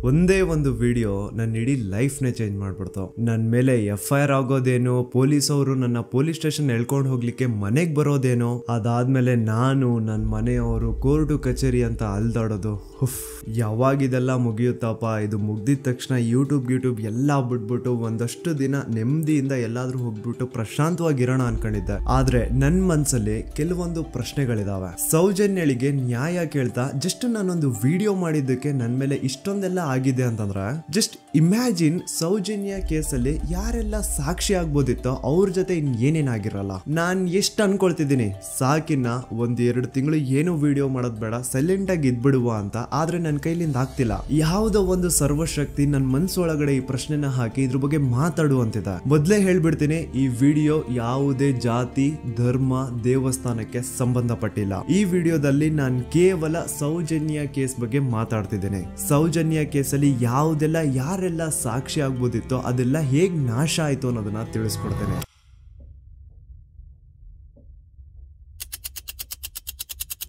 ಒಂದೇ ಒಂದು ವಿಡಿಯೋ ನನ್ನ ಇಡೀ ಲೈಫ್ನೇ ಚೇಂಜ್ ಮಾಡ್ಬಿಡ್ತು. ನನ್ನ ಮೇಲೆ FIR ಆಗೋದೇನೋ, ಪೊಲೀಸ್ ಅವರು ನನ್ನ ಪೊಲೀಸ್ ಸ್ಟೇಷನ್ ಎಳ್ಕೊಂಡು ಹೋಗ್ಲಿಕ್ಕೆ ಮನೆಗೆ ಬರೋದೇನೋ, ಅದಾದ್ಮೇಲೆ ನಾನು ನನ್ನ ಮನೆಯವರು ಕೋರ್ಟು ಕಚೇರಿ ಅಂತ ಅಲ್ದಾಡೋದು. ಯಾವಾಗಿದೆಲ್ಲ ಮುಗಿಯುತ್ತಪ್ಪ, ಇದು ಮುಗ್ದಿದ ತಕ್ಷಣ ಯೂಟ್ಯೂಬ್ ಎಲ್ಲ ಬಿಟ್ಬಿಟ್ಟು ಒಂದಷ್ಟು ದಿನ ನೆಮ್ಮದಿಯಿಂದ ಎಲ್ಲಾದ್ರೂ ಹೋಗ್ಬಿಟ್ಟು ಪ್ರಶಾಂತವಾಗಿರೋಣ ಅನ್ಕೊಂಡಿದ್ದೆ. ಆದ್ರೆ ನನ್ನ ಮನ್ಸಲ್ಲಿ ಕೆಲವೊಂದು ಪ್ರಶ್ನೆಗಳಿದಾವೆ. ಸೌಜನ್ಯಳಿಗೆ ನ್ಯಾಯ ಕೇಳ್ತಾ ಜಸ್ಟ್ ನಾನೊಂದು ವಿಡಿಯೋ ಮಾಡಿದ್ದಕ್ಕೆ ನನ್ನ ಮೇಲೆ ಇಷ್ಟೊಂದೆಲ್ಲ ಆಗಿದೆ ಅಂತಂದ್ರೆ, ಜಸ್ಟ್ ಇಮ್ಯಾಜಿನ್ ಸೌಜನ್ಯ ಕೇಸಲ್ಲಿ ಯಾರೆಲ್ಲ ಸಾಕ್ಷಿ ಆಗ್ಬೋದಿತ್ತೋ ಅವ್ರ ಜೊತೆ ಏನೇನಾಗಿರಲ್ಲ. ನಾನ್ ಎಷ್ಟು ಅನ್ಕೊಳ್ತಿದ್ದೀನಿ, ಸಾಕಿನ್ನ 1-2 ತಿಂಗಳು ಏನು ವಿಡಿಯೋ ಮಾಡೋದ್ ಬೇಡ, ಸೈಲೆಂಟ್ ಆಗಿ ಇದ್ಬಿಡುವ ಅಂತ. ಆದ್ರೆ ನನ್ನ ಕೈಲಿಂದ ಆಗ್ತಿಲ್ಲ. ಯಾವುದೋ ಒಂದು ಸರ್ವಶಕ್ತಿ ನನ್ನ ಮನ್ಸೊಳಗಡೆ ಈ ಪ್ರಶ್ನೆನ ಹಾಕಿ ಇದ್ರ ಬಗ್ಗೆ ಮಾತಾಡುವಂತಿದೆ. ಮೊದ್ಲೇ ಹೇಳ್ಬಿಡ್ತೀನಿ, ಈ ವಿಡಿಯೋ ಯಾವುದೇ ಜಾತಿ, ಧರ್ಮ, ದೇವಸ್ಥಾನಕ್ಕೆ ಸಂಬಂಧಪಟ್ಟಿಲ್ಲ. ಈ ವಿಡಿಯೋದಲ್ಲಿ ನಾನು ಕೇವಲ ಸೌಜನ್ಯ ಕೇಸ್ ಬಗ್ಗೆ ಮಾತಾಡ್ತಿದ್ದೇನೆ. ಸೌಜನ್ಯ ಕೇಸಲ್ಲಿ ಯಾವುದೆಲ್ಲ ಯಾರೆಲ್ಲ ಸಾಕ್ಷಿ ಆಗ್ಬೋದಿತ್ತೋ ಅದೆಲ್ಲ ಹೇಗ್ ನಾಶ ಆಯ್ತು ಅನ್ನೋದನ್ನ ತಿಳಿಸ್ಕೊಡ್ತೇನೆ.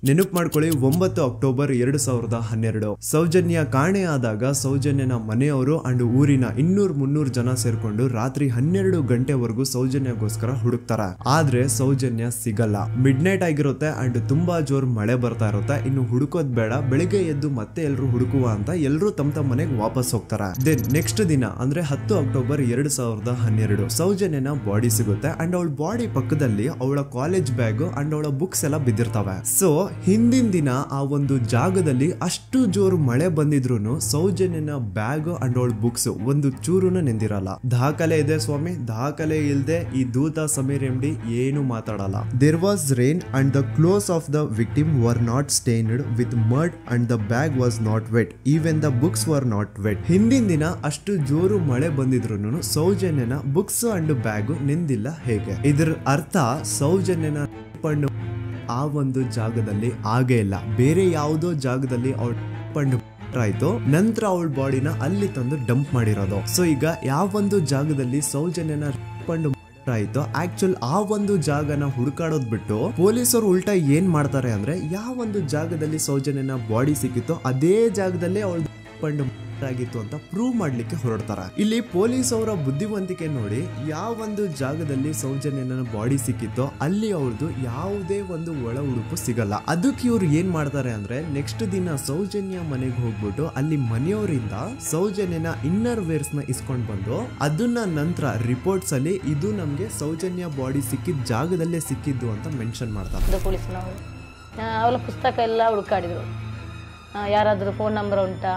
ನೆನಪು ಮಾಡ್ಕೊಳ್ಳಿ, 9 ಅಕ್ಟೋಬರ್ 2012 ಸೌಜನ್ಯ ಕಾಣೆ ಆದಾಗ ಸೌಜನ್ಯನ ಮನೆಯವರು ಅಂಡ್ ಊರಿನ 200-300 ಜನ ಸೇರ್ಕೊಂಡು ರಾತ್ರಿ 12 ಗಂಟೆವರೆಗೂ ಸೌಜನ್ಯಗೋಸ್ಕರ ಹುಡುಕ್ತಾರೆ. ಆದ್ರೆ ಸೌಜನ್ಯ ಸಿಗಲ್ಲ. ಮಿಡ್ ನೈಟ್ ಆಗಿರುತ್ತೆ ಅಂಡ್ ತುಂಬಾ ಜೋರ್ ಮಳೆ ಬರ್ತಾ ಇರುತ್ತೆ. ಇನ್ನು ಹುಡುಕೋದ್ ಬೇಡ, ಬೆಳಿಗ್ಗೆ ಎದ್ದು ಮತ್ತೆ ಎಲ್ರು ಹುಡುಕುವ ಅಂತ ಎಲ್ರು ತಮ್ಮ ಮನೆಗೆ ವಾಪಸ್ ಹೋಗ್ತಾರೆ. ದೆನ್ ನೆಕ್ಸ್ಟ್ ದಿನ ಅಂದ್ರೆ 10 ಅಕ್ಟೋಬರ್ 2012 ಸೌಜನ್ಯನ ಬಾಡಿ ಸಿಗುತ್ತೆ ಅಂಡ್ ಅವಳ ಬಾಡಿ ಪಕ್ಕದಲ್ಲಿ ಅವಳ ಕಾಲೇಜ್ ಬ್ಯಾಗ್ ಅಂಡ್ ಅವಳ ಬುಕ್ಸ್ ಎಲ್ಲ ಬಿದ್ದಿರ್ತವೆ. ಸೊ ಹಿಂದಿನ ದಿನ ಆ ಒಂದು ಜಾಗದಲ್ಲಿ ಅಷ್ಟು ಜೋರು ಮಳೆ ಬಂದಿದ್ರು ಸೌಜನ್ಯನ ಬ್ಯಾಗ್ ಅಂಡ್ ಅವಳ ಬುಕ್ಸ್ ಒಂದು ಚೂರುನು ನೆಂದಿರಲ್ಲ. ದಾಖಲೆ ಇದೆ ಸ್ವಾಮಿ, ದಾಖಲೆ ಇಲ್ದೆ ಈ ದೂತ ಸಮೀರ್ MD ಏನು ಮಾತಾಡಲ್ಲ. There was rain and the clothes of the victim were not stained with mud and the bag was not wet, even the books were not wet. ಹಿಂದಿನ ದಿನ ಅಷ್ಟು ಜೋರು ಮಳೆ ಬಂದಿದ್ರು ಸೌಜನ್ಯನ ಬುಕ್ಸ್ ಅಂಡ್ ಬ್ಯಾಗ್ ನೆಂದಿಲ್ಲ. ಹೇಗೆ? ಇದರ ಅರ್ಥ ಸೌಜನ್ಯನ ಆ ಒಂದು ಜಾಗದಲ್ಲಿ ಆಗೇ ಇಲ್ಲ, ಬೇರೆ ಯಾವುದೋ ಜಾಗದಲ್ಲಿ ಅವಳು ಆಯ್ತು, ನಂತರ ಅವಳ ಬಾಡಿನ ಅಲ್ಲಿ ತಂದು ಡಂಪ್ ಮಾಡಿರೋದು. ಸೊ ಈಗ ಯಾವೊಂದು ಜಾಗದಲ್ಲಿ ಸೌಜನ್ಯನ ಆಯ್ತು, ಆಕ್ಚುಲ್ ಆ ಒಂದು ಜಾಗನ ಹುಡುಕಾಡೋದ್ ಬಿಟ್ಟು ಪೊಲೀಸರು ಉಲ್ಟಾ ಏನ್ ಮಾಡ್ತಾರೆ ಅಂದ್ರೆ, ಯಾವೊಂದು ಜಾಗದಲ್ಲಿ ಸೌಜನ್ಯನ ಬಾಡಿ ಸಿಕ್ಕಿತ್ತೋ ಅದೇ ಜಾಗದಲ್ಲೇ ಅವಳು ಆಗಿತ್ತು ಅಂತ ಪ್ರೂವ್ ಮಾಡ್ಲಿಕ್ಕೆ ಹೊರಡ್ತಾರೆ. ಇಲ್ಲಿ ಪೊಲೀಸ್ ಅವರ ಬುದ್ಧಿವಂತಿಕೆ ನೋಡಿ, ಯಾವೊಂದು ಜಾಗದಲ್ಲಿ ಸೌಜನ್ಯನ ಬಾಡಿ ಸಿಕ್ಕಿತ್ತೋ ಅಲ್ಲಿ ಅವಳದು ಯಾವುದೇ ಒಂದು ಒಳ ಉಡುಪು ಸಿಗಲ್ಲ. ಅದಕ್ಕೆ ಇವ್ರು ಏನ್ ಮಾಡ್ತಾರೆ ಅಂದ್ರೆ, ನೆಕ್ಸ್ಟ್ ದಿನ ಸೌಜನ್ಯ ಮನೆಗೆ ಹೋಗ್ಬಿಟ್ಟು ಅಲ್ಲಿ ಮನೆಯವರಿಂದ ಸೌಜನ್ಯನ ಇನ್ನರ್ ವೇರ್ಸ್ ನ ಇಸ್ಕೊಂಡ್ ಬಂದು ಅದನ್ನ ನಂತರ ರಿಪೋರ್ಟ್ಸ್ ಅಲ್ಲಿ ಇದು ನಮ್ಗೆ ಸೌಜನ್ಯ ಬಾಡಿ ಸಿಕ್ಕಿದ ಜಾಗದಲ್ಲೇ ಸಿಕ್ಕಿದ್ದು ಅಂತ ಮೆನ್ಷನ್ ಮಾಡ್ತಾರೆ. ಪೊಲೀಸ್ನವರು ಅವಳ ಪುಸ್ತಕ ಎಲ್ಲ ಹುಡುಕಾಡಿದ್ರು, ಯಾರಾದ್ರೂ ಫೋನ್ ನಂಬರ್ ಉಂಟಾ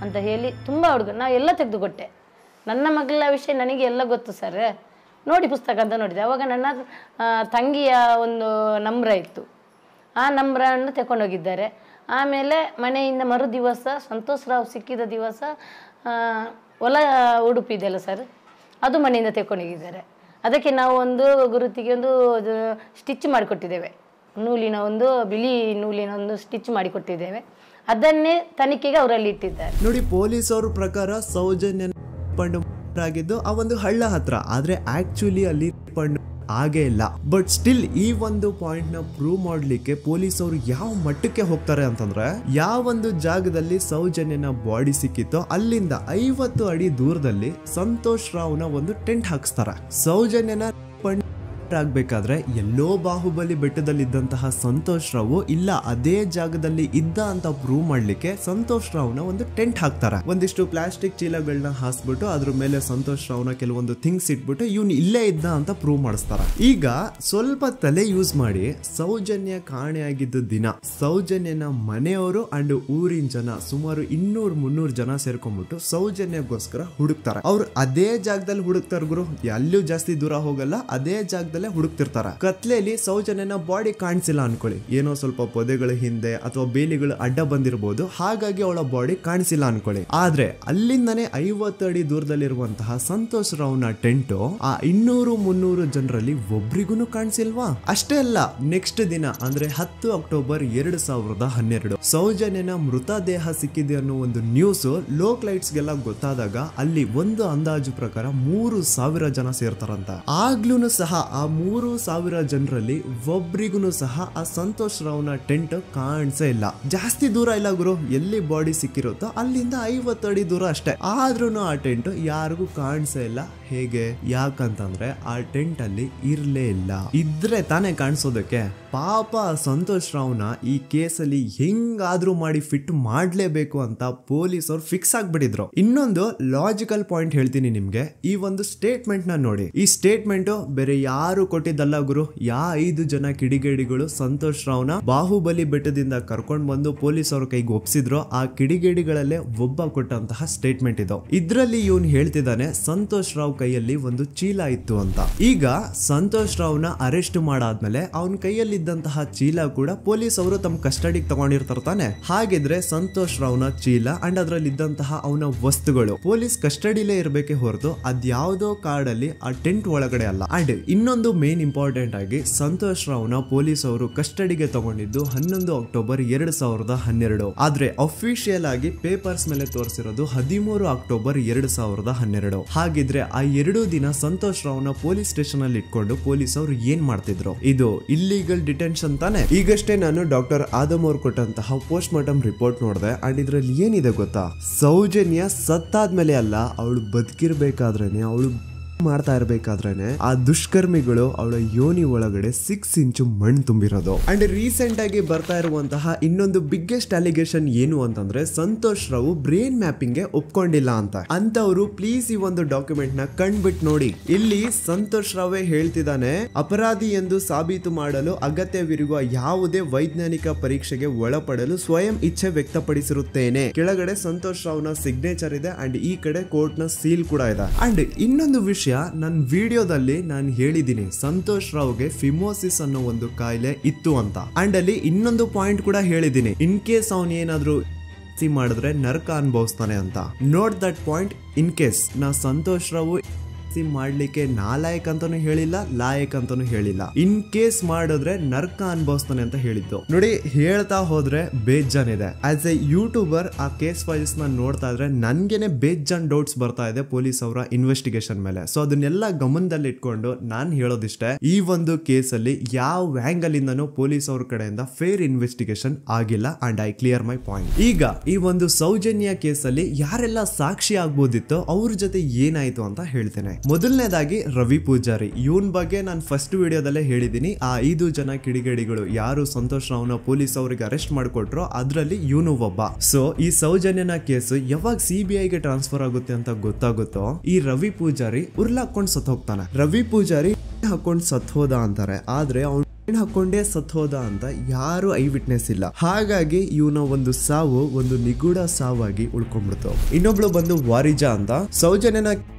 ಅಂತ ಹೇಳಿ ತುಂಬ ನಾ ಎಲ್ಲ ತೆಗೆದುಕೊಟ್ಟೆ. ನನ್ನ ಮಗಳ ವಿಷಯ ನನಗೆ ಎಲ್ಲ ಗೊತ್ತು ಸರ್, ನೋಡಿ ಪುಸ್ತಕ ಅಂತ ನೋಡಿದೆ. ಅವಾಗ ನನ್ನ ತಂಗಿಯ ಒಂದು ನಂಬ್ರ ಇತ್ತು, ಆ ನಂಬ್ರನ್ನು ತಗೊಂಡೋಗಿದ್ದಾರೆ. ಆಮೇಲೆ ಮನೆಯಿಂದ ಮರು ದಿವಸ ಸಂತೋಷ್ ರಾವ್ ಸಿಕ್ಕಿದ ದಿವಸ ಹೊಲ ಉಡುಪಿದೆಯಲ್ಲ ಸರ್, ಅದು ಮನೆಯಿಂದ ತಗೊಂಡೋಗಿದ್ದಾರೆ. ಅದಕ್ಕೆ ನಾವು ಒಂದು ಗುರುತಿಗೆ ಒಂದು ಸ್ಟಿಚ್ ಮಾಡಿಕೊಟ್ಟಿದ್ದೇವೆ, ನೂಲಿನ ಒಂದು ಬಿಳಿ ನೂಲಿನ ಒಂದು ಸ್ಟಿಚ್ ಮಾಡಿಕೊಟ್ಟಿದ್ದೇವೆ. ಅದನ್ನೇ ತನಿಖೆಗೆ ಅವರಲ್ಲಿ ಇಟ್ಟಿದ್ದಾರೆ. ನೋಡಿ, ಪೊಲೀಸ್ ಅವ್ರ ಪ್ರಕಾರ ಸೌಜನ್ಯ ಆಗಿದ್ದು ಆ ಒಂದು ಹಳ್ಳ ಹತ್ರ, ಆದ್ರೆ ಆಕ್ಚುಲಿ ಅಲ್ಲಿ ಆಗೇ ಇಲ್ಲ. ಬಟ್ ಸ್ಟಿಲ್ ಈ ಒಂದು ಪಾಯಿಂಟ್ ನ ಪ್ರೂವ್ ಮಾಡ್ಲಿಕ್ಕೆ ಪೊಲೀಸ್ ಅವರು ಯಾವ ಮಟ್ಟಕ್ಕೆ ಹೋಗ್ತಾರೆ ಅಂತಂದ್ರೆ, ಯಾವೊಂದು ಜಾಗದಲ್ಲಿ ಸೌಜನ್ಯನ ಬಾಡಿ ಸಿಕ್ಕಿತ್ತೋ ಅಲ್ಲಿಂದ 50 ಅಡಿ ದೂರದಲ್ಲಿ ಸಂತೋಷ್ ರಾವ್ನ ಒಂದು ಟೆಂಟ್ ಹಾಕ್ಸ್ತಾರೆ. ಸೌಜನ್ಯನ ಆಗ್ಬೇಕಾದ್ರೆ ಎಲ್ಲೋ ಬಾಹುಬಲಿ ಬೆಟ್ಟದಲ್ಲಿ ಇದ್ದಂತಹ ಸಂತೋಷ್ ರಾವ್ ಇಲ್ಲ ಅದೇ ಜಾಗದಲ್ಲಿ ಇದ್ದ ಅಂತ ಪ್ರೂವ್ ಮಾಡ್ಲಿಕ್ಕೆ ಸಂತೋಷ್ ರಾವ್ನ ಒಂದು ಟೆಂಟ್ ಹಾಕ್ತಾರೆ. ಒಂದಿಷ್ಟು ಪ್ಲಾಸ್ಟಿಕ್ ಚೀಲಗಳನ್ನ ಹಾಸ್ಬಿಟ್ಟು ಅದ್ರ ಮೇಲೆ ಸಂತೋಷ್ ರಾವ್ನ ಕೆಲವೊಂದು ಥಿಂಗ್ಸ್ ಇಟ್ಬಿಟ್ಟು ಇವ್ನು ಇಲ್ಲೇ ಇದ್ದ ಅಂತ ಪ್ರೂವ್ ಮಾಡಿಸ್ತಾರ. ಈಗ ಸ್ವಲ್ಪ ತಲೆ ಯೂಸ್ ಮಾಡಿ, ಸೌಜನ್ಯ ಕಾಣೆಯಾಗಿದ್ದ ದಿನ ಸೌಜನ್ಯನ ಮನೆಯವರು ಅಂಡ್ ಊರಿನ ಜನ ಸುಮಾರು 200-300 ಜನ ಸೇರ್ಕೊಂಡ್ಬಿಟ್ಟು ಸೌಜನ್ಯಗೋಸ್ಕರ ಹುಡುಕ್ತಾರೆ. ಅವ್ರು ಅದೇ ಜಾಗದಲ್ಲಿ ಹುಡುಕ್ತಾರ ಗುರು, ಎಲ್ಲೂ ಜಾಸ್ತಿ ದೂರ ಹೋಗಲ್ಲ, ಅದೇ ಜಾಗದಲ್ಲಿ ಹುಡುಕ್ತಿರ್ತಾರ. ಕತ್ಲೆಯಲ್ಲಿ ಸೌಜನ್ಯನ ಬಾಡಿ ಕಾಣಿಸಿಲ್ಲ ಅನ್ಕೊಳ್ಳಿ, ಏನೋ ಸ್ವಲ್ಪ ಪೊದೆಗಳ ಹಿಂದೆ ಅಥವಾ ಬೇಲಿಗಳು ಅಡ್ಡ ಬಂದಿರಬಹುದು, ಹಾಗಾಗಿ ಅವಳ ಬಾಡಿ ಕಾಣಿಸಿಲ್ಲ ಅನ್ಕೊಳ್ಳಿ. ಆದ್ರೆ ಅಲ್ಲಿಂದನೇ 50 ಅಡಿ ದೂರದಲ್ಲಿರುವಂತಹ ಸಂತೋಷ್ ರಾವ್ನ ಟೆಂಟ್ ಆ 200-300 ಜನರಲ್ಲಿ ಒಬ್ರಿಗೂ ಕಾಣಿಸಿಲ್ವಾ? ಅಷ್ಟೇ ಅಲ್ಲ, ನೆಕ್ಸ್ಟ್ ದಿನ ಅಂದ್ರೆ 10 ಅಕ್ಟೋಬರ್ 2012 ಸೌಜನ್ಯನ ಮೃತದೇಹ ಸಿಕ್ಕಿದೆ ಅನ್ನೋ ಒಂದು ನ್ಯೂಸ್ ಲೋಕ್ ಲೈಟ್ಸ್ ಗೆಲ್ಲ ಗೊತ್ತಾದಾಗ ಅಲ್ಲಿ ಒಂದು ಅಂದಾಜು ಪ್ರಕಾರ 3000 ಜನ ಸೇರ್ತಾರಂತ. ಆಗ್ಲೂ ಸಹ ಆ 3,000 ಜನರಲ್ಲಿ ಒಬ್ರಿಗೂ ಸಹ ಆ ಸಂತೋಷ್ ರಾವ್ನ ಟೆಂಟ್ ಕಾಣಿಸೇ ಇಲ್ಲ. ಜಾಸ್ತಿ ದೂರ ಇಲ್ಲ ಗುರು, ಎಲ್ಲಿ ಬಾಡಿ ಸಿಕ್ಕಿರುತ್ತೋ ಅಲ್ಲಿಂದ 50 ಅಡಿ ದೂರ ಅಷ್ಟೇ. ಆದ್ರೂ ಆ ಟೆಂಟ್ ಯಾರಿಗೂ ಕಾಣಿಸೇ ಇಲ್ಲ. ಹೇಗೆ? ಯಾಕಂತಂದ್ರೆ ಆ ಟೆಂಟ್ ಅಲ್ಲಿ ಇರ್ಲೇ ಇಲ್ಲ. ಇದ್ರೆ ತಾನೇ ಕಾಣಿಸೋದಕ್ಕೆ. ಪಾಪ ಸಂತೋಷ್ ರಾವ್ನ ಈ ಕೇಸಲ್ಲಿ ಹೆಂಗಾದ್ರೂ ಮಾಡಿ ಫಿಟ್ ಮಾಡ್ಲೇಬೇಕು ಅಂತ ಪೊಲೀಸ್ ಅವ್ರು ಫಿಕ್ಸ್ ಆಗ್ಬಿಟ್ಟಿದ್ರು. ಇನ್ನೊಂದು ಲಾಜಿಕಲ್ ಪಾಯಿಂಟ್ ಹೇಳ್ತೀನಿ ನಿಮ್ಗೆ. ಈ ಒಂದು ಸ್ಟೇಟ್ಮೆಂಟ್ ನ ನೋಡಿ. ಈ ಸ್ಟೇಟ್ಮೆಂಟ್ ಬೇರೆ ಯಾರು ಕೊಟ್ಟಿದ್ದಲ್ಲ ಗುರು. 5 ಜನ ಕಿಡಿಗೇಡಿಗಳು ಸಂತೋಷ್ ರಾವ್ನ ಬಾಹುಬಲಿ ಬೆಟ್ಟದಿಂದ ಕರ್ಕೊಂಡ್ ಬಂದು ಪೊಲೀಸ್ ಅವ್ರ ಕೈಗೆ ಒಪ್ಸಿದ್ರು. ಆ ಕಿಡಿಗೇಡಿಗಳಲ್ಲೇ ಒಬ್ಬ ಕೊಟ್ಟಂತಹ ಸ್ಟೇಟ್ಮೆಂಟ್ ಇದು. ಇದ್ರಲ್ಲಿ ಇವನ್ ಹೇಳ್ತಿದ್ದಾನೆ ಸಂತೋಷ್ ರಾವ್ ಕೈಯಲ್ಲಿ ಒಂದು ಚೀಲ ಇತ್ತು ಅಂತ. ಈಗ ಸಂತೋಷ್ ರಾವ್ನ ಅರೆಸ್ಟ್ ಮಾಡಾದ್ಮೇಲೆ ಅವನ ಕೈಯಲ್ಲಿ ಇದ್ದಂತಹ ಚೀಲ ಕೂಡ ಪೊಲೀಸ್ ಅವರು ತಮ್ಮ ಕಸ್ಟಡಿಗೆ ತಗೊಂಡಿರ್ತಾರ ತಾನೆ. ಹಾಗಿದ್ರೆ ಸಂತೋಷ್ ರಾವ್ನ ಚೀಲ ಅಂಡ್ ಅದ್ರಲ್ಲಿ ಇದ್ದಂತಹ ಅವನ ವಸ್ತುಗಳು ಪೊಲೀಸ್ ಕಸ್ಟಡಿಲೇ ಇರ್ಬೇಕೆ ಹೊರತು ಅದ್ಯಾವುದೋ ಕಾಡಲ್ಲಿ ಆ ಟೆಂಟ್ ಒಳಗಡೆ ಅಲ್ಲ. ಅಂಡ್ ಇನ್ನೊಂದು ಮೇನ್ ಇಂಪಾರ್ಟೆಂಟ್ ಆಗಿ ಸಂತೋಷ್ ರಾವ್ನ ಪೊಲೀಸ್ ಅವರು ಕಸ್ಟಡಿಗೆ ತಗೊಂಡಿದ್ದು 11 ಅಕ್ಟೋಬರ್ 2012. ಆದ್ರೆ ಅಫಿಷಿಯಲ್ ಆಗಿ ಪೇಪರ್ಸ್ ಮೇಲೆ ತೋರಿಸಿರೋದು 13 ಅಕ್ಟೋಬರ್ 2012. ಹಾಗಿದ್ರೆ ಆ 2 ದಿನ ಸಂತೋಷ್ ರಾವ್ನ ಪೊಲೀಸ್ ಸ್ಟೇಷನ್ ಅಲ್ಲಿ ಇಟ್ಕೊಂಡು ಪೊಲೀಸ್ ಅವರು ಏನ್ ಮಾಡ್ತಿದ್ರು? ಇದು ಇಲ್ಲಿಗಲ್ ಡಿಟೆನ್ಷನ್ ತಾನೆ. ಈಗಷ್ಟೇ ನಾನು ಡಾಕ್ಟರ್ ಆದಮ್ ಅವ್ರು ಕೊಟ್ಟಂತಹ ಪೋಸ್ಟ್ ಮಾರ್ಟಮ್ ರಿಪೋರ್ಟ್ ನೋಡಿದೆ. ಅಂಡ್ ಇದ್ರಲ್ಲಿ ಏನಿದೆ ಗೊತ್ತಾ? ಸೌಜನ್ಯ ಸತ್ತಾದ್ಮೇಲೆ ಅಲ್ಲ, ಅವಳು ಬದುಕಿರ್ಬೇಕಾದ್ರೇನೆ, ಅವಳು ಮಾಡ್ತಾ ಇರ್ಬೇಕಾದ್ರೇನೆ ಆ ದುಷ್ಕರ್ಮಿಗಳು ಅವಳ ಯೋನಿ ಒಳಗಡೆ 6 ಇಂಚು ಮಣ್ಣು ತುಂಬಿರೋದು. ಅಂಡ್ ರೀಸೆಂಟ್ ಆಗಿ ಬರ್ತಾ ಇರುವಂತಹ ಇನ್ನೊಂದು ಬಿಗ್ಗೆಸ್ಟ್ ಅಲಿಗೇಷನ್ ಏನು ಅಂತಂದ್ರೆ ಸಂತೋಷ್ ರಾವ್ ಬ್ರೈನ್ ಮ್ಯಾಪಿಂಗ್ ಗೆ ಒಪ್ಕೊಂಡಿಲ್ಲ ಅಂತವ್ರು ಪ್ಲೀಸ್ ಈ ಒಂದು ಡಾಕ್ಯುಮೆಂಟ್ ನ ಕಂಡ್ಬಿಟ್ಟು ನೋಡಿ. ಇಲ್ಲಿ ಸಂತೋಷ್ ರಾವೇ ಹೇಳ್ತಿದ್ದಾನೆ, ಅಪರಾಧಿ ಎಂದು ಸಾಬೀತು ಮಾಡಲು ಅಗತ್ಯವಿರುವ ಯಾವುದೇ ವೈಜ್ಞಾನಿಕ ಪರೀಕ್ಷೆಗೆ ಒಳಪಡಲು ಸ್ವಯಂ ಇಚ್ಛೆ ವ್ಯಕ್ತಪಡಿಸಿರುತ್ತೇನೆ. ಕೆಳಗಡೆ ಸಂತೋಷ್ ರಾವ್ನ ಸಿಗ್ನೇಚರ್ ಇದೆ ಅಂಡ್ ಈ ಕಡೆ ಕೋರ್ಟ್ ನ ಸೀಲ್ ಕೂಡ ಇದೆ. ಅಂಡ್ ಇನ್ನೊಂದು ವಿಷಯ, ನನ್ನ ವಿಡಿಯೋದಲ್ಲಿ ನಾನು ಹೇಳಿದ್ದೀನಿ ಸಂತೋಷ್ ರಾವ್ಗೆ ಫಿಮೋಸಿಸ್ ಅನ್ನೋ ಒಂದು ಕಾಯಿಲೆ ಇತ್ತು ಅಂತ. ಅಂಡ್ ಅಲ್ಲಿ ಇನ್ನೊಂದು ಪಾಯಿಂಟ್ ಕೂಡ ಹೇಳಿದ್ದೀನಿ, ಇನ್ ಕೇಸ್ ಅವನ್ ಏನಾದ್ರು ಮಾಡಿದ್ರೆ ನರಕ ಅನುಭವಿಸ್ತಾನೆ ಅಂತ. Note that point. In case ನಾ ಸಂತೋಷ್ ರಾವ್ ಮಾಡ್ಲಿಕ್ಕೆ ನಾಲಾಯಕ್ ಅಂತಾನು ಹೇಳಿಲ್ಲ, ಲಾಯಕ್ ಅಂತಾನು ಹೇಳಿಲ್ಲ. ಇನ್ ಕೇಸ್ ಮಾಡಿದ್ರೆ ನರ್ಕ ಅನುಭವಿಸ್ತಾನೆ ಅಂತ ಹೇಳಿದ್ದು. ನೋಡಿ, ಹೇಳ್ತಾ ಹೋದ್ರೆ ಬೇಜಾನ್ ಇದೆ. ಆಸ್ ಎ ಯೂಟ್ಯೂಬರ್ ಆ ಕೇಸ್ ಫೈಲ್ಸ್ ನ ನೋಡ್ತಾ ಇದ್ರೆ ನನ್ಗೆನೆ ಬೇಜಾನ್ ಡೌಟ್ಸ್ ಬರ್ತಾ ಇದೆ ಪೊಲೀಸ್ ಅವರ ಇನ್ವೆಸ್ಟಿಗೇಷನ್ ಮೇಲೆ. ಸೊ ಅದನ್ನೆಲ್ಲ ಗಮನದಲ್ಲಿ ಇಟ್ಕೊಂಡು ನಾನ್ ಹೇಳೋದಿಷ್ಟೇ, ಈ ಒಂದು ಕೇಸ್ ಅಲ್ಲಿ ಯಾವ ಆಂಗಲ್ ಇಂದನೂ ಪೊಲೀಸ್ ಅವ್ರ ಕಡೆಯಿಂದ ಫೇರ್ ಇನ್ವೆಸ್ಟಿಗೇಷನ್ ಆಗಿಲ್ಲ. And I clear my point. ಈಗ ಈ ಒಂದು ಸೌಜನ್ಯ ಕೇಸ್ ಅಲ್ಲಿ ಯಾರೆಲ್ಲ ಸಾಕ್ಷಿ ಆಗ್ಬೋದಿತ್ತೋ ಅವ್ರ ಜೊತೆ ಏನಾಯ್ತು ಅಂತ ಹೇಳ್ತೇನೆ. ಮೊದಲನೇದಾಗಿ ರವಿ ಪೂಜಾರಿ. ಇವನ್ ಬಗ್ಗೆ ನಾನು ಫಸ್ಟ್ ವಿಡಿಯೋದಲ್ಲೇ ಹೇಳಿದೀನಿ. ಆ 5 ಜನ ಕಿಡಿಗೇಡಿಗಳು ಯಾರು ಸಂತೋಷ್ ರಾವ್ನ ಪೊಲೀಸ್ ಅವರಿಗೆ ಅರೆಸ್ಟ್ ಮಾಡಿಕೊಟ್ರು ಅದ್ರಲ್ಲಿ ಇವನು ಒಬ್ಬ. ಸೊ ಈ ಸೌಜನ್ಯನ ಕೇಸ್ ಯಾವಾಗ CBI ಗೆ ಟ್ರಾನ್ಸ್ಫರ್ ಆಗುತ್ತೆ ಅಂತ ಗೊತ್ತಾಗುತ್ತೋ ಈ ರವಿ ಪೂಜಾರಿ ಉರ್ಲಾಕೊಂಡು ಸತ್ ಹೋಗ್ತಾನೆ. ರವಿ ಪೂಜಾರಿ ಹಾಕೊಂಡು ಸತ್ ಹೋದ ಅಂತಾರೆ, ಆದ್ರೆ ಅವ್ನು ಹಾಕೊಂಡೇ ಸತ್ ಹೋದ ಅಂತ ಯಾರು ಐ ವಿಟ್ನೆಸ್ ಇಲ್ಲ. ಹಾಗಾಗಿ ಇವನ ಒಂದು ಸಾವು ಒಂದು ನಿಗೂಢ ಸಾವಾಗಿ ಉಳ್ಕೊಂಡ್ಬಿಡ್ತು. ಇನ್ನೊಬ್ಳು ಬಂದು ವಾರಿಜಾ ಅಂತ. ಸೌಜನ್ಯನ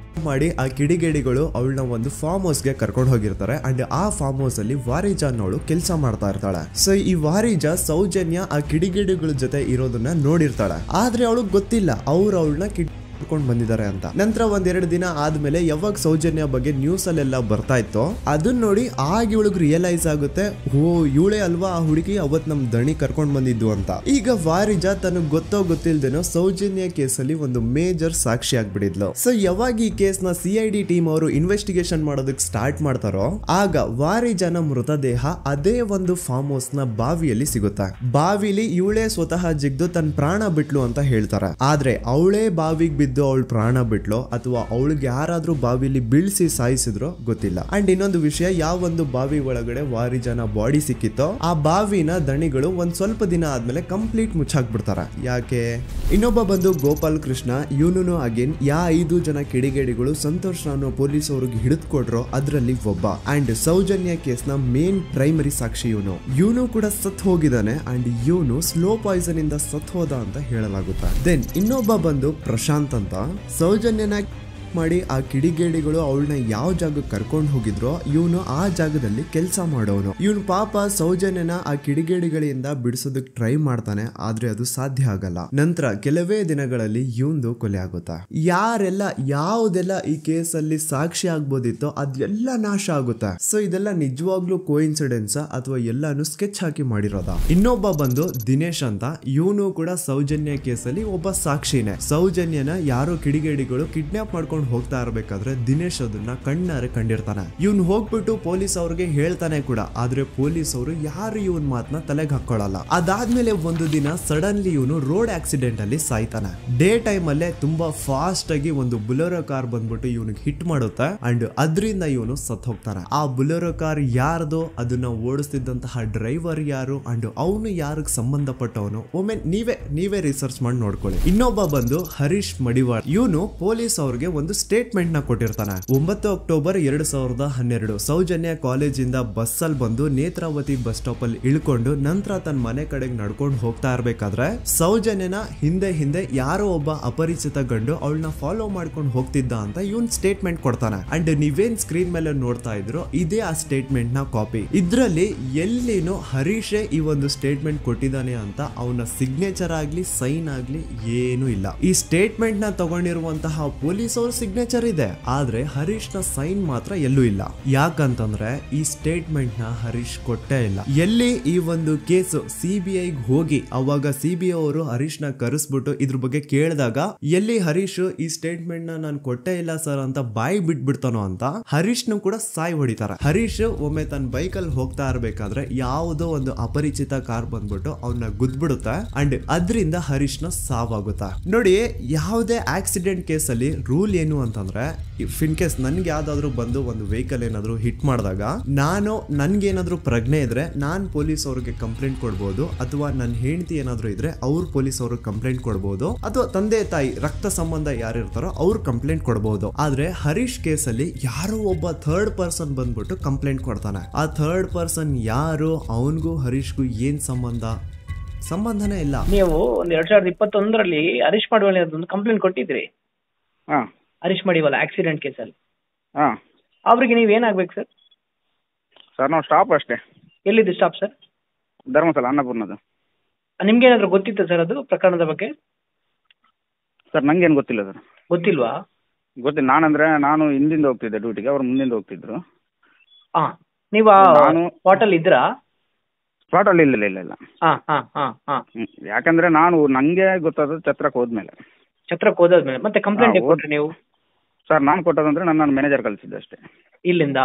ಮಾಡಿ ಆ ಕಿಡಿಗೇಡಿಗಳು ಅವಳನ್ನ ಒಂದು ಫಾರ್ಮ್ ಹೌಸ್ ಗೆ ಕರ್ಕೊಂಡು ಹೋಗಿರ್ತಾರೆ. ಅಂಡ್ ಆ ಫಾರ್ಮ್ ಹೌಸ್ ಅಲ್ಲಿ ವಾರಿಜಾ ಅನ್ನೋಳು ಕೆಲಸ ಮಾಡ್ತಾ ಇರ್ತಾಳೆ. ಸೊ ಈ ವಾರಿಜಾ ಸೌಜನ್ಯ ಆ ಕಿಡಿಗೇಡಿಗಳ ಜೊತೆ ಇರೋದನ್ನ ನೋಡಿರ್ತಾಳೆ, ಆದ್ರೆ ಅವಳಿಗೆ ಗೊತ್ತಿಲ್ಲ ಅವಳನ್ನ ಕರ್ಕೊಂಡು ಬಂದಿದ್ದಾರೆ ಅಂತ. ನಂತರ 1-2 ದಿನ ಆದ್ಮೇಲೆ ಯಾವಾಗ ಸೌಜನ್ಯ ಬಗ್ಗೆ ನ್ಯೂಸ್ ಅಲ್ಲೆಲ್ಲ ಬರ್ತಾ ಇತ್ತು ಅದನ್ನ ನೋಡಿ ಆಗ ಇವಳಿಗೆ ರಿಯಲೈಸ್ ಆಗುತ್ತೆ, ಓ ಇವಳೇ ಅಲ್ವಾ ಆ ಹುಡುಗಿ ಅವತ್ ನಮ್ ದಣಿ ಕರ್ಕೊಂಡ್ ಬಂದಿದ್ದು ಅಂತ. ಈಗ ವಾರಿಜಾ ತನಗ್ ಗೊತ್ತೋ ಗೊತ್ತಿಲ್ದೇನೋ ಸೌಜನ್ಯ ಕೇಸಲ್ಲಿ ಒಂದು ಮೇಜರ್ ಸಾಕ್ಷಿ ಆಗ್ಬಿಡಿದ್ಲು. ಸೊ ಯಾವಾಗ ಈ ಕೇಸ್ ನ CID ಟೀಮ್ ಅವರು ಇನ್ವೆಸ್ಟಿಗೇಷನ್ ಮಾಡೋದಕ್ಕೆ ಸ್ಟಾರ್ಟ್ ಮಾಡ್ತಾರೋ ಆಗ ವಾರಿಜಾನ ಮೃತದೇಹ ಅದೇ ಒಂದು ಫಾರ್ಮ್ ಹೌಸ್ ನ ಬಾವಿಯಲ್ಲಿ ಸಿಗುತ್ತೆ. ಬಾವಿಲಿ ಇವಳೇ ಸ್ವತಃ ಜಿಗ್ದು ತನ್ನ ಪ್ರಾಣ ಬಿಟ್ಲು ಅಂತ ಹೇಳ್ತಾರೆ. ಆದ್ರೆ ಅವಳೇ ಬಾವಿಗೆ ಬಿದ್ದು ಅವಳು ಪ್ರಾಣ ಬಿಟ್ಲು ಅಥವಾ ಅವಳಿಗೆ ಯಾರಾದ್ರೂ ಬಾವಿಲಿ ಬೀಳ್ಸಿ ಸಾಯಿಸಿದ್ರು ಗೊತ್ತಿಲ್ಲ. ಅಂಡ್ ಇನ್ನೊಂದು ವಿಷಯ, ಯಾವ ಒಂದು ಬಾವಿ ಒಳಗಡೆ ವಾರಿಜಾನ ಬಾಡಿ ಸಿಕ್ಕಿತ್ತೋ ಆ ಬಾವಿನ ದಣಿಗಳು ಒಂದ್ ಸ್ವಲ್ಪ ದಿನ ಆದ್ಮೇಲೆ ಕಂಪ್ಲೀಟ್ ಮುಚ್ಚಾಕ್ಬಿಡ್ತಾರ. ಯಾಕೆ? ಇನ್ನೊಬ್ಬ ಬಂದು ಗೋಪಾಲ್ ಕೃಷ್ಣ. ಇವನು ಅಗೇನ್ 5 ಜನ ಕಿಡಿಗೇಡಿಗಳು ಸಂತೋಷ್ ರಾವ್ನ ಪೊಲೀಸ್ ಅವ್ರಿಗೆ ಹಿಡಿದುಕೊಟ್ರು ಅದ್ರಲ್ಲಿ ಒಬ್ಬ. ಅಂಡ್ ಸೌಜನ್ಯ ಕೇಸ್ ನ ಮೇನ್ ಪ್ರೈಮರಿ ಸಾಕ್ಷಿ ಇವನು ಕೂಡ ಸತ್ ಹೋಗಿದ್ದಾನೆ. ಅಂಡ್ ಇವನು ಸ್ಲೋ ಪಾಯ್ಸನ್ ಇಂದ ಸತ್ ಹೋದ ಅಂತ ಹೇಳಲಾಗುತ್ತೆ. ದೆನ್ ಇನ್ನೊಬ್ಬ ಬಂದು ಪ್ರಶಾಂತ್ ಅಂತ. ಸೌಜನ್ಯನ ಮಾಡಿ ಆ ಕಿಡಿಗೇಡಿಗಳು ಅವಳನ್ನ ಯಾವ ಜಾಗಕ್ಕೆ ಕರ್ಕೊಂಡು ಹೋಗಿದ್ರೋ ಇವನು ಆ ಜಾಗದಲ್ಲಿ ಕೆಲಸ ಮಾಡೋನು. ಇವನು ಪಾಪ ಸೌಜನ್ಯನ ಆ ಕಿಡಿಗೇಡಿಗಳಿಂದ ಬಿಡಿಸೋದಕ್ಕೆ ಟ್ರೈ ಮಾಡ್ತಾನೆ, ಆದ್ರೆ ಅದು ಸಾಧ್ಯ ಆಗಲ್ಲ. ನಂತರ ಕೆಲವೇ ದಿನಗಳಲ್ಲಿ ಇವಂದು ಕೊಲೆ ಆಗುತ್ತಾ. ಯಾರೆಲ್ಲ ಯಾವುದೆಲ್ಲ ಈ ಕೇಸಲ್ಲಿ ಸಾಕ್ಷಿ ಆಗ್ಬೋದಿತ್ತೋ ಅದೆಲ್ಲ ನಾಶ ಆಗುತ್ತಾ. ಸೊ ಇದೆಲ್ಲ ನಿಜವಾಗ್ಲೂ ಕೋಇನ್ಸಿಡೆನ್ಸ್ ಅಥವಾ ಎಲ್ಲಾನು ಸ್ಕೆಚ್ ಹಾಕಿ ಮಾಡಿರೋದ. ಇನ್ನೊಬ್ಬ ಬಂದು ದಿನೇಶ್ ಅಂತ. ಇವನು ಕೂಡ ಸೌಜನ್ಯ ಕೇಸಲ್ಲಿ ಒಬ್ಬ ಸಾಕ್ಷಿನೇ. ಸೌಜನ್ಯನ ಯಾರೋ ಕಿಡಿಗೇಡಿಗಳು ಕಿಡ್ನಾಪ್ ಮಾಡ್ಕೊಂಡು ನಡ್ಕೊಂಡು ಹೋಗ್ತಾ ಇರ್ಬೇಕಾದ್ರೆ ದಿನೇಶ್ ಅದನ್ನ ಕಣ್ಣಾರೆ ಕಂಡಿರ್ತಾನೆ. ಇವನ್ ಹೋಗ್ಬಿಟ್ಟು ಪೊಲೀಸ್ ಅವ್ರಿಗೆ ಹೇಳ್ತಾನೆ ಕೂಡ, ಆದ್ರೆ ಪೊಲೀಸ್ ಅವರು ಯಾರು ಇವನ್ ಮಾತನ್ನ ತಲೆಗೆ ಹಾಕೊಳ್ಳಲ್ಲ. ಅದಾದ್ಮೇಲೆ ಒಂದು ದಿನ ಸಡನ್ಲಿ ಇವನು ರೋಡ್ ಆಕ್ಸಿಡೆಂಟ್ ಅಲ್ಲಿ ಸಾಯ್ತಾನೆ. ಡೇ ಟೈಮ್ ಅಲ್ಲೇ ತುಂಬಾ ಫಾಸ್ಟ್ ಆಗಿ ಒಂದು ಬುಲೆರೋ ಕಾರ್ ಬಂದ್ಬಿಟ್ಟು ಇವನಿಗೆ ಹಿಟ್ ಮಾಡುತ್ತೆ ಅಂಡ್ ಅದರಿಂದ ಇವನು ಸತ್ ಹೋಗ್ತಾನೆ. ಆ ಬುಲೆರೋ ಕಾರ್ ಯಾರ್ದು, ಅದನ್ನ ಓಡಿಸ್ತಿದ್ದಂತಹ ಡ್ರೈವರ್ ಯಾರು ಅಂಡ್ ಅವನು ಯಾರಿಗೆ ಸಂಬಂಧಪಟ್ಟವನು ಒಮ್ಮೆ ನೀವೇ ರಿಸರ್ಚ್ ಮಾಡಿ ನೋಡ್ಕೊಳ್ಳಿ. ಇನ್ನೊಬ್ಬ ಬಂದು ಹರೀಶ್ ಮಡಿವಾಳ್. ಇವನು ಪೊಲೀಸ್ ಅವ್ರಿಗೆ ಒಂದು ಸ್ಟೇಟ್ಮೆಂಟ್ ನ ಕೊಟ್ಟಿರ್ತಾನೆ. 9 ಅಕ್ಟೋಬರ್ 2012 ಸೌಜನ್ಯ ಕಾಲೇಜಿಂದ ಬಸ್ ಅಲ್ಲಿ ಬಂದು ನೇತ್ರಾವತಿ ಬಸ್ ಸ್ಟಾಪ್ ಅಲ್ಲಿ ಇಳ್ಕೊಂಡು ನಂತರ ತನ್ನ ಮನೆ ಕಡೆಗೆ ನಡ್ಕೊಂಡು ಹೋಗ್ತಾ ಇರ್ಬೇಕಾದ್ರೆ ಸೌಜನ್ಯನ ಹಿಂದೆ ಯಾರೋ ಒಬ್ಬ ಅಪರಿಚಿತ ಗಂಡು ಅವಳನ್ನ ಫಾಲೋ ಮಾಡ್ಕೊಂಡು ಹೋಗ್ತಿದ್ದ ಅಂತ ಇವನ್ ಸ್ಟೇಟ್ಮೆಂಟ್ ಕೊಡ್ತಾನೆ. ಅಂಡ್ ನೀವೇನ್ ಸ್ಕ್ರೀನ್ ಮೇಲೆ ನೋಡ್ತಾ ಇದ್ರು ಇದೇ ಆ ಸ್ಟೇಟ್ಮೆಂಟ್ ನ ಕಾಪಿ. ಇದ್ರಲ್ಲಿ ಎಲ್ಲಿನೂ ಹರೀಶೇ ಈ ಒಂದು ಸ್ಟೇಟ್ಮೆಂಟ್ ಕೊಟ್ಟಿದ್ದಾನೆ ಅಂತ ಅವನ ಸಿಗ್ನೇಚರ್ ಆಗ್ಲಿ ಸೈನ್ ಆಗ್ಲಿ ಏನು ಇಲ್ಲ. ಈ ಸ್ಟೇಟ್ಮೆಂಟ್ ನ ತಗೊಂಡಿರುವಂತಹ ಪೊಲೀಸ್ ಅವ್ರ ಸಿಗ್ನೇಚರ್ ಇದೆ, ಆದ್ರೆ ಹರೀಶ್ ನ ಸೈನ್ ಮಾತ್ರ ಎಲ್ಲೂ ಇಲ್ಲ. ಯಾಕಂತಂದ್ರೆ ಈ ಸ್ಟೇಟ್ಮೆಂಟ್ ನ ಹರೀಶ್ ಕೊಟ್ಟೇ ಇಲ್ಲ. ಎಲ್ಲಿ ಈ ಒಂದು ಕೇಸು CBI ಹೋಗಿ ಅವಾಗ CBI ಅವರು ಹರೀಶ್ ನ ಕರೆಸ್ಬಿಟ್ಟು ಇದ್ರ ಬಗ್ಗೆ ಕೇಳಿದಾಗ ಎಲ್ಲಿ ಹರೀಶ್ ಈ ಸ್ಟೇಟ್ಮೆಂಟ್ ನ ನಾನು ಕೊಟ್ಟೇ ಇಲ್ಲ ಸರ್ ಅಂತ ಬಾಯಿ ಬಿಟ್ಬಿಡ್ತಾನೋ ಅಂತ ಹರೀಶ್ ನು ಕೂಡ ಸಾಯ್ ಹೊಡಿತಾರೆ. ಹರೀಶ್ ಒಮ್ಮೆ ತನ್ನ ಬೈಕ್ ಅಲ್ಲಿ ಹೋಗ್ತಾ ಇರ್ಬೇಕಾದ್ರೆ ಯಾವುದೋ ಒಂದು ಅಪರಿಚಿತ ಕಾರ್ ಬಂದ್ಬಿಟ್ಟು ಅವನ್ನ ಗುದ್ಬಿಡುತ್ತೆ ಅಂಡ್ ಅದರಿಂದ ಹರೀಶ್ ನ ಸಾವಾಗುತ್ತೆ. ನೋಡಿ, ಯಾವುದೇ ಆಕ್ಸಿಡೆಂಟ್ ಕೇಸ್ ಅಲ್ಲಿ ರೂಲ್ ಏನು ಅಂತಂದ್ರೆ ಇನ್ ಕೇಸ್ ನನ್ಗೆ ಯಾವ್ದಾದ್ರು ಬಂದು ಒಂದು ವೆಹಿಕಲ್ ಏನಾದ್ರು ಹಿಟ್ ಮಾಡಿದಾಗ ನನ್ಗೇನಾದ್ರು ಪ್ರಜ್ಞೆ ಇದ್ರೆ ನಾನ್ ಪೊಲೀಸ್ ಅವ್ರಿಗೆ ಕಂಪ್ಲೇಂಟ್ ಕೊಡ್ಬೋದು, ಅಥವಾ ನನ್ನ ಹೆಂಡತಿ ಏನಾದ್ರು ಇದ್ರೆ ಅವ್ರು ಪೊಲೀಸ್ ಅವ್ರಿಗೆ ಕಂಪ್ಲೇಂಟ್ ಕೊಡ್ಬೋದು, ಅಥವಾ ತಂದೆ ತಾಯಿ ರಕ್ತ ಸಂಬಂಧ ಯಾರಿರ್ತಾರೋ ಅವ್ರು ಕಂಪ್ಲೇಂಟ್ ಕೊಡ್ಬೋದು. ಆದ್ರೆ ಹರೀಶ್ ಕೇಸ್ ಅಲ್ಲಿ ಯಾರೋ ಒಬ್ಬ ಥರ್ಡ್ ಪರ್ಸನ್ ಬಂದ್ಬಿಟ್ಟು ಕಂಪ್ಲೇಂಟ್ ಕೊಡ್ತಾನೆ. ಆ ಥರ್ಡ್ ಪರ್ಸನ್ ಯಾರು, ಅವನ್ಗೂ ಹರೀಶ್ಗೂ ಏನ್ ಸಂಬಂಧನೇ ಇಲ್ಲ. ನೀವು 2021 ಹರೀಶ್ ಮಡಿವಾಳ ಒಂದು ಕಂಪ್ಲೇಂಟ್ ಕೊಟ್ಟಿದ್ರಿ. ಹರೀಶ್ ಮಡಿವಾಳ ಆಕ್ಸಿಡೆಂಟ್ ಕೇಸಲ್ಲಿ. ಅವ್ರಿಗೆ ನೀವ್ ಏನಾಗ್ಬೇಕು ಸರ್? ಸರ್ ನಾವು ಸ್ಟಾಪ್ ಅಷ್ಟೇ. ಎಲ್ಲಿದ್ದು ಸ್ಟಾಪ್ ಸರ್? ಧರ್ಮಸ್ಥಳ ಅನ್ನಪೂರ್ಣದು. ನಿಮ್ಗೆ ಏನಾದ್ರು ಗೊತ್ತಿತ್ತ ಸರ್ ಅದು ಪ್ರಕರಣದ ಬಗ್ಗೆ? ಸರ್ ನಂಗೇನು ಗೊತ್ತಿಲ್ಲ ಸರ್. ಗೊತ್ತಿಲ್ವಾ? ಗೊತ್ತಿಲ್ಲ. ನಾನು ಹಿಂದಿಂದ ಹೋಗ್ತಿದ್ದೆ ಡ್ಯೂಟಿಗೆ, ಅವ್ರು ಮುಂದಿಂದ ಹೋಗ್ತಿದ್ರು. ನೀವು ಸ್ಪಾಟಲ್ಲಿ ಇದ್ರಾ? ಸ್ಪಾಟಲ್ಲಿ ಇಲ್ಲ. ಯಾಕಂದ್ರೆ ನಂಗೆ ಗೊತ್ತಾದ ಛತ್ರಕ್ಕೆ ಹೋದ್ಮೇಲೆ. ಛತ್ರಕ್ಕೆ ಹೋದಾದ್ಮೇಲೆ ಮತ್ತೆ ಕಂಪ್ಲೇಂಟ್ ಕೊಟ್ರಿ ನೀವು? ಸರ್ ನಾನು ಕೊಟ್ಟದಂದ್ರೆ ನನ್ನ ಮ್ಯಾನೇಜರ್ ಕಳಿಸಿದ್ದೆ ಅಷ್ಟೇ. ಇಲ್ಲಿಂದ?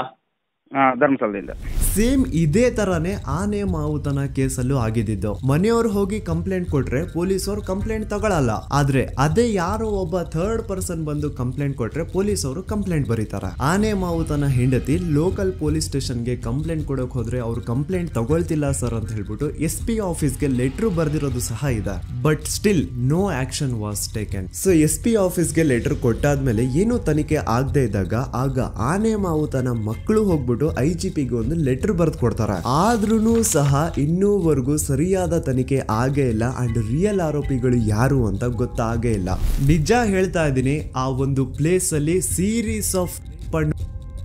ಧರ್ಮಸ್ಥಳದಿಂದ. ಸೇಮ್ ಇದೇ ತರಾನೇ ಆನೆ ಮಾವುತನ ಕೇಸಲ್ಲೂ ಆಗಿದ್ದು. ಮನೆಯವ್ರು ಹೋಗಿ ಕಂಪ್ಲೇಂಟ್ ಕೊಟ್ರೆ ಪೊಲೀಸ್ ಅವ್ರು ಕಂಪ್ಲೇಂಟ್ ತಗೊಳಲ್ಲ, ಆದ್ರೆ ಅದೇ ಯಾರೋ ಒಬ್ಬ ಥರ್ಡ್ ಪರ್ಸನ್ ಬಂದು ಕಂಪ್ಲೇಂಟ್ ಕೊಟ್ರೆ ಪೊಲೀಸ್ ಅವರು ಕಂಪ್ಲೇಂಟ್ ಬರೀತಾರೆ. ಆನೆ ಮಾವುತನ ಹೆಂಡತಿ ಲೋಕಲ್ ಪೊಲೀಸ್ ಸ್ಟೇಷನ್ಗೆ ಕಂಪ್ಲೇಂಟ್ ಕೊಡಕ್ ಹೋದ್ರೆ ಅವ್ರು ಕಂಪ್ಲೇಂಟ್ ತಗೊಳ್ತಿಲ್ಲ ಸರ್ ಅಂತ ಹೇಳ್ಬಿಟ್ಟು SP ಆಫೀಸ್ಗೆ ಲೆಟರ್ ಬರ್ದಿರೋದು ಸಹ ಇದೆ. But still no action was taken. So SP ಆಫೀಸ್ಗೆ ಲೆಟರ್ ಕೊಟ್ಟಾದ್ಮೇಲೆ ಏನು ತನಿಖೆ ಆಗದೆ ಇದ್ದಾಗ ಆಗ ಆನೆ ಮಾವುತನ ಮಕ್ಕಳು ಹೋಗ್ಬಿಟ್ಟು IGPಗೆ ಒಂದು ಲೆಟರ್ ಬರ್ದು ಕೊಡ್ತಾರೆ. ಆದ್ರೂ ಸಹ ಇನ್ನೂವರೆಗೂ ಸರಿಯಾದ ತನಿಖೆ ಆಗೇ ಇಲ್ಲ ಅಂಡ್ ರಿಯಲ್ ಆರೋಪಿಗಳು ಯಾರು ಅಂತ ಗೊತ್ತಾಗೇ ಇಲ್ಲ. ನಿಜ ಹೇಳ್ತಾ ಇದ್ದೀನಿ, ಆ ಒಂದು ಪ್ಲೇಸ್ ಅಲ್ಲಿ ಸೀರೀಸ್ ಆಫ್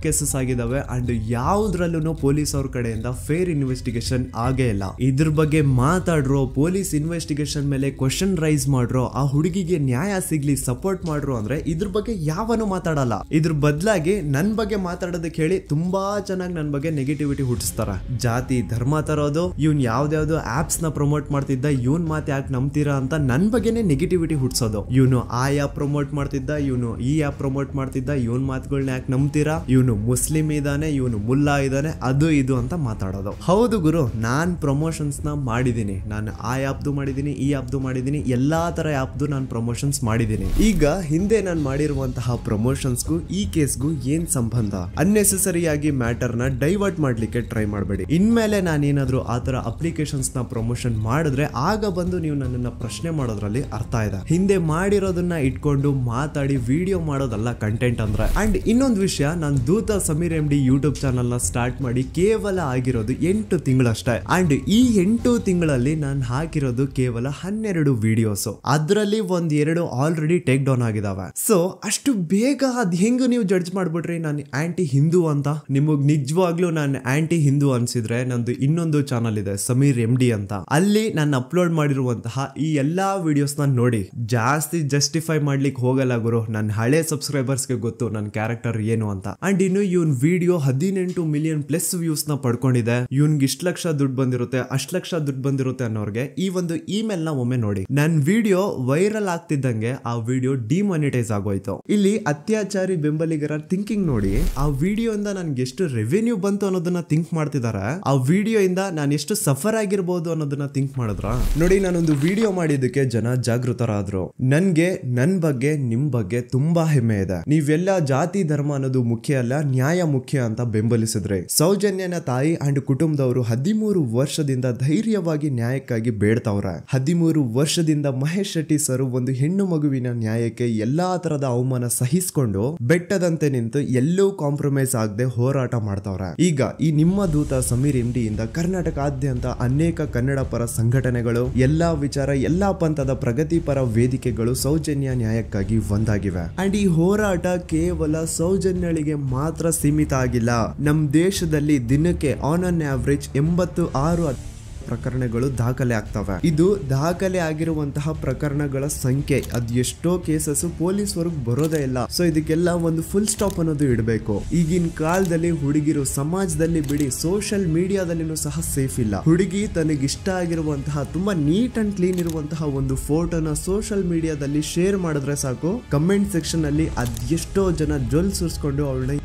ಕೇಸಸ್ ಆಗಿದಾವೆ ಅಂಡ್ ಯಾವ್ದ್ರಲ್ಲೂ ಪೊಲೀಸ್ ಅವ್ರ ಕಡೆಯಿಂದ ಫೇರ್ ಇನ್ವೆಸ್ಟಿಗೇಷನ್ ಆಗೇ ಇಲ್ಲ. ಇದ್ರ ಬಗ್ಗೆ ಮಾತಾಡ್ರೋ, ಪೊಲೀಸ್ ಇನ್ವೆಸ್ಟಿಗೇಷನ್ ಮೇಲೆ ಕ್ವಶನ್ ರೈಸ್ ಮಾಡ್ರೋ, ಆ ಹುಡುಗಿಗೆ ನ್ಯಾಯ ಸಿಗ್ಲಿ ಸಪೋರ್ಟ್ ಮಾಡ್ರೋ ಅಂದ್ರೆ ಇದ್ರ ಬಗ್ಗೆ ಯಾವನು ಮಾತಾಡಲ್ಲ. ಇದ್ರ ಬದಲಾಗಿ ನನ್ ಬಗ್ಗೆ ಮಾತಾಡೋದಕ್ಕೆ ಹೇಳಿ ತುಂಬಾ ಚೆನ್ನಾಗಿ ನನ್ ಬಗ್ಗೆ ನೆಗೆಟಿವಿಟಿ ಹುಟ್ಟಿಸ್ತಾರ. ಜಾತಿ ಧರ್ಮ ತರೋದು, ಇವ್ನ್ ಯಾವ್ದಾವ್ದು ಆಪ್ಸ್ ನ ಪ್ರಮೋಟ್ ಮಾಡ್ತಿದ್ದ, ಇವನ್ ಮಾತು ಯಾಕೆ ನಂಬ್ತೀರಾ ಅಂತ ನನ್ ಬಗ್ಗೆನೇ ನೆಗೆಟಿವಿಟಿ ಹುಟ್ಟಿಸೋದು. ಇವನು ಆ ಆ್ಯಪ್ ಪ್ರಮೋಟ್ ಮಾಡ್ತಿದ್ದ, ಇವನು ಈ ಆ್ಯಪ್ ಪ್ರಮೋಟ್ ಮಾಡ್ತಿದ್ದ, ಇವನ್ ಮಾತುಗಳನ್ನ ಯಾಕೆ ನಂಬ್ತೀರಾ, ಇವನು ಮುಸ್ಲಿಂ ಇದಾನೆ, ಇವನು ಮುಲ್ಲಾ ಇದಾನೆ, ಅದು ಇದು ಅಂತ ಮಾತಾಡೋದು. ಹೌದು ಗುರು, ನಾನ್ ಪ್ರಮೋಷನ್ಸ್ ನ ಮಾಡಿದೀನಿ. ನಾನು ಆ ಆ್ಯಪ್ದು ಮಾಡಿದೀನಿ, ಈ ಆ್ಯಪ್ದು ಮಾಡಿದೀನಿ, ಎಲ್ಲಾ ತರ ಆ್ಯಪ್ದು ನಾನು ಪ್ರಮೋಷನ್ಸ್ ಮಾಡಿದೀನಿ. ಈಗ ಹಿಂದೆ ನಾನು ಮಾಡಿರುವಂತಹ ಪ್ರಮೋಷನ್ಸ್ಗೂ ಈ ಕೇಸ್ಗೂ ಏನ್ ಸಂಬಂಧ? ಅನ್ನೆಸೆಸರಿ ಆಗಿ ಮ್ಯಾಟರ್ ನ ಡೈವರ್ಟ್ ಮಾಡ್ಲಿಕ್ಕೆ ಟ್ರೈ ಮಾಡಬೇಡಿ. ಇನ್ಮೇಲೆ ನಾನೇನಾದ್ರೂ ಆ ತರ ಅಪ್ಲಿಕೇಶನ್ಸ್ ನ ಪ್ರಮೋಷನ್ ಮಾಡಿದ್ರೆ ಆಗ ಬಂದು ನೀವು ನನ್ನನ್ನ ಪ್ರಶ್ನೆ ಮಾಡೋದ್ರಲ್ಲಿ ಅರ್ಥ ಇದೆ. ಹಿಂದೆ ಮಾಡಿರೋದನ್ನ ಇಟ್ಕೊಂಡು ಮಾತಾಡಿ ವಿಡಿಯೋ ಮಾಡೋದಲ್ಲ ಕಂಟೆಂಟ್ ಅಂದ್ರೆ. ಅಂಡ್ ಇನ್ನೊಂದು ವಿಷಯ, ನಾನು ದೂತ ಸಮೀರ್ MD ಯೂಟ್ಯೂಬ್ ಚಾನಲ್ ನ ಸ್ಟಾರ್ಟ್ ಮಾಡಿ ಕೇವಲ ಆಗಿರೋದು 8 ತಿಂಗಳಷ್ಟೇ. ಅಂಡ್ ಈ 8 ತಿಂಗಳಲ್ಲಿ ನಾನು ಹಾಕಿರೋದು ಕೇವಲ 12 ವಿಡಿಯೋಸ್. ಅದರಲ್ಲಿ 1-2 ಆಲ್ರೆಡಿ ಟೇಕ್ ಡೌನ್ ಆಗಿದಾವೆ. ಸೊ ಅಷ್ಟು ಬೇಗ ಅದ್ ಹೆಂಗ್ ನೀವು ಜಡ್ಜ್ ಮಾಡ್ಬಿಟ್ರಿ ನಾನು ಆಂಟಿ ಹಿಂದೂ ಅಂತ? ನಿಮಗ್ ನಿಜವಾಗ್ಲೂ ನಾನು ಆಂಟಿ ಹಿಂದೂ ಅನ್ಸಿದ್ರೆ ನಂದು ಇನ್ನೊಂದು ಚಾನಲ್ ಇದೆ ಸಮೀರ್ MD ಅಂತ. ಅಲ್ಲಿ ನಾನು ಅಪ್ಲೋಡ್ ಮಾಡಿರುವಂತಹ ಈ ಎಲ್ಲಾ ವಿಡಿಯೋಸ್ ನ ನೋಡಿ. ಜಾಸ್ತಿ ಜಸ್ಟಿಫೈ ಮಾಡ್ಲಿಕ್ಕೆ ಹೋಗಲ್ಲ ಗುರು, ನನ್ನ ಹಳೆ ಸಬ್ಸ್ಕ್ರೈಬರ್ಸ್ಗೆ ಗೊತ್ತು ನನ್ನ ಕ್ಯಾರೆಕ್ಟರ್ ಏನು ಅಂತ. ಅಂಡ್ ಇನ್ನು ಇವನ್ ವಿಡಿಯೋ 18 ಮಿಲಿಯನ್ ಪ್ಲಸ್ ವ್ಯೂಸ್ ನ ಪಡ್ಕೊಂಡಿದೆ. ಇವನ್ಗೆ ಇಷ್ಟ ಲಕ್ಷ ದುಡ್ಡು ಬಂದಿರುತ್ತೆ, ಅಷ್ಟ್ ಲಕ್ಷ ದುಡ್ಡು ಬಂದಿರುತ್ತೆ ಅನ್ನೋರ್ಗೆ ಈ ಒಂದು ಇಮೇಲ್ ನ ಒಮ್ಮೆ ನೋಡಿ. ನನ್ ವಿಡಿಯೋ ವೈರಲ್ ಆಗ್ತಿದ್ದಂಗೆ ಆ ವಿಡಿಯೋ ಡಿಮಾನಿಟೈಸ್ ಆಗೋಯ್ತು. ಇಲ್ಲಿ ಅತ್ಯಾಚಾರಿ ಬೆಂಬಲಿಗರ ಥಿಂಕಿಂಗ್ ನೋಡಿ. ಆ ವಿಡಿಯೋ ಇಂದ ನನ್ಗೆ ಎಷ್ಟು ರೆವೆನ್ಯೂ ಬಂತು ಅನ್ನೋದನ್ನ ಥಿಂಕ್ ಮಾಡ್ತಿದಾರೆ. ಆ ವಿಡಿಯೋ ಇಂದ ನಾನು ಎಷ್ಟು ಸಫರ್ ಆಗಿರ್ಬೋದು ಅನ್ನೋದನ್ನ ಥಿಂಕ್ ಮಾಡಿದ್ರ ನೋಡಿ. ನಾನೊಂದು ವಿಡಿಯೋ ಮಾಡಿದ್ದಕ್ಕೆ ಜನ ಜಾಗೃತರಾದ್ರು. ನನ್ಗೆ ನನ್ ಬಗ್ಗೆ ನಿಮ್ ಬಗ್ಗೆ ತುಂಬಾ ಹೆಮ್ಮೆ ಇದೆ. ನೀವೆಲ್ಲ ಜಾತಿ ಧರ್ಮ ಅನ್ನೋದು ಮುಖ್ಯ ಅಲ್ಲ, ನ್ಯಾಯ ಮುಖ್ಯ ಅಂತ ಬೆಂಬಲಿಸಿದ್ರೆ. ಸೌಜನ್ಯನ ತಾಯಿ ಅಂಡ್ ಕುಟುಂಬದವರು 13 ವರ್ಷದಿಂದ ಧೈರ್ಯವಾಗಿ ನ್ಯಾಯಕ್ಕಾಗಿ ಬೇಡ್ತಾವ್ರೆ. 13 ವರ್ಷದಿಂದ ಮಹೇಶ್ ಶೆಟ್ಟಿ ಸರ್ ಒಂದು ಹೆಣ್ಣು ಮಗುವಿನ ನ್ಯಾಯಕ್ಕೆ ಎಲ್ಲಾ ತರದ ಅವಮಾನ ಸಹಿಸಿಕೊಂಡು ಬೆಟ್ಟದಂತೆ ನಿಂತು ಎಲ್ಲೂ ಕಾಂಪ್ರಮೈಸ್ ಆಗದೆ ಹೋರಾಟ ಮಾಡ್ತಾವ್ರೆ. ಈಗ ಈ ನಿಮ್ಮ ದೂತ ಸಮೀರ್ MD ಇಂದ ಕರ್ನಾಟಕಾದ್ಯಂತ ಅನೇಕ ಕನ್ನಡ ಪರ ಸಂಘಟನೆಗಳು, ಎಲ್ಲಾ ವಿಚಾರ, ಎಲ್ಲಾ ಪಂಥದ ಪ್ರಗತಿಪರ ವೇದಿಕೆಗಳು ಸೌಜನ್ಯ ನ್ಯಾಯಕ್ಕಾಗಿ ಒಂದಾಗಿವೆ. ಅಂಡ್ ಈ ಹೋರಾಟ ಕೇವಲ ಸೌಜನ್ಯಳಿಗೆ ಮಾತ್ರ ಸೀಮಿತ ಆಗಿಲ್ಲ. ನಮ್ ದೇಶದಲ್ಲಿ ದಿನಕ್ಕೆ ಆನ್ ಅನ್ ಆವರೇಜ್ 86 ಪ್ರಕರಣಗಳು ದಾಖಲೆ ಆಗ್ತವೆ. ಇದು ದಾಖಲೆ ಆಗಿರುವಂತಹ ಪ್ರಕರಣಗಳ ಸಂಖ್ಯೆ. ಅದ್ ಎಷ್ಟೋ ಕೇಸಸ್ ಪೊಲೀಸ್ ವರ್ಗ ಬರೋದೇ ಇಲ್ಲ. ಸೊ ಇದಕ್ಕೆಲ್ಲ ಒಂದು ಫುಲ್ ಸ್ಟಾಪ್ ಅನ್ನೋದು ಇಡಬೇಕು. ಈಗಿನ ಕಾಲದಲ್ಲಿ ಹುಡುಗಿರು ಸಮಾಜದಲ್ಲಿ ಬಿಡಿ, ಸೋಷಿಯಲ್ ಮೀಡಿಯಾದಲ್ಲಿನೂ ಸಹ ಸೇಫ್ ಇಲ್ಲ. ಹುಡುಗಿ ತನಗಿಷ್ಟ ಆಗಿರುವಂತಹ ತುಂಬಾ ನೀಟ್ ಅಂಡ್ ಕ್ಲೀನ್ ಇರುವಂತಹ ಒಂದು ಫೋಟೋನ ಸೋಷಿಯಲ್ ಮೀಡಿಯಾದಲ್ಲಿ ಶೇರ್ ಮಾಡಿದ್ರೆ ಸಾಕು, ಕಮೆಂಟ್ ಸೆಕ್ಷನ್ ಅಲ್ಲಿ ಅದೆಷ್ಟೋ ಜನ ಜೊಲ್ ಸುರಿಸ್ಕೊಂಡು ಅವಳನ್ನ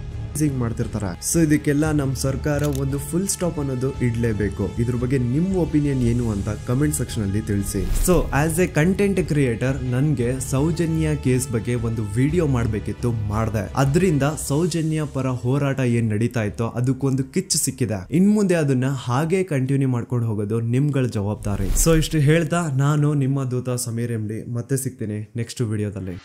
ಮಾಡ್ತಿರ್ತಾರೆ. ಸೊ ಇದಕ್ಕೆಲ್ಲ ನಮ್ ಸರ್ಕಾರ ಒಂದು ಫುಲ್ ಸ್ಟಾಪ್ ಅನ್ನೋದು ಇಡ್ಲೇಬೇಕು. ಇದ್ರ ಬಗ್ಗೆ ನಿಮ್ ಒಪಿನಿಯನ್ ಏನು ಅಂತ ಕಮೆಂಟ್ ಸೆಕ್ಷನ್ ಅಲ್ಲಿ ತಿಳಿಸಿ. So as A content creator ನನ್ಗೆ ಸೌಜನ್ಯ ಕೇಸ್ ಬಗ್ಗೆ ಒಂದು ವಿಡಿಯೋ ಮಾಡ್ಬೇಕಿತ್ತು, ಮಾಡ್ದೆ. ಅದರಿಂದ ಸೌಜನ್ಯ ಪರ ಹೋರಾಟ ಏನ್ ನಡೀತಾ ಇತ್ತೋ ಅದಕ್ಕೊಂದು ಕಿಚ್ಚು ಸಿಕ್ಕಿದೆ. ಇನ್ ಮುಂದೆ ಅದನ್ನ ಹಾಗೆ ಕಂಟಿನ್ಯೂ ಮಾಡ್ಕೊಂಡು ಹೋಗೋದು ನಿಮ್ಗಳ ಜವಾಬ್ದಾರಿ. ಸೊ ಇಷ್ಟು ಹೇಳ್ತಾ ನಾನು ನಿಮ್ಮ ದೂತ ಸಮೀರ್ MD ಮತ್ತೆ ಸಿಗ್ತೀನಿ ನೆಕ್ಸ್ಟ್ ವಿಡಿಯೋದಲ್ಲಿ.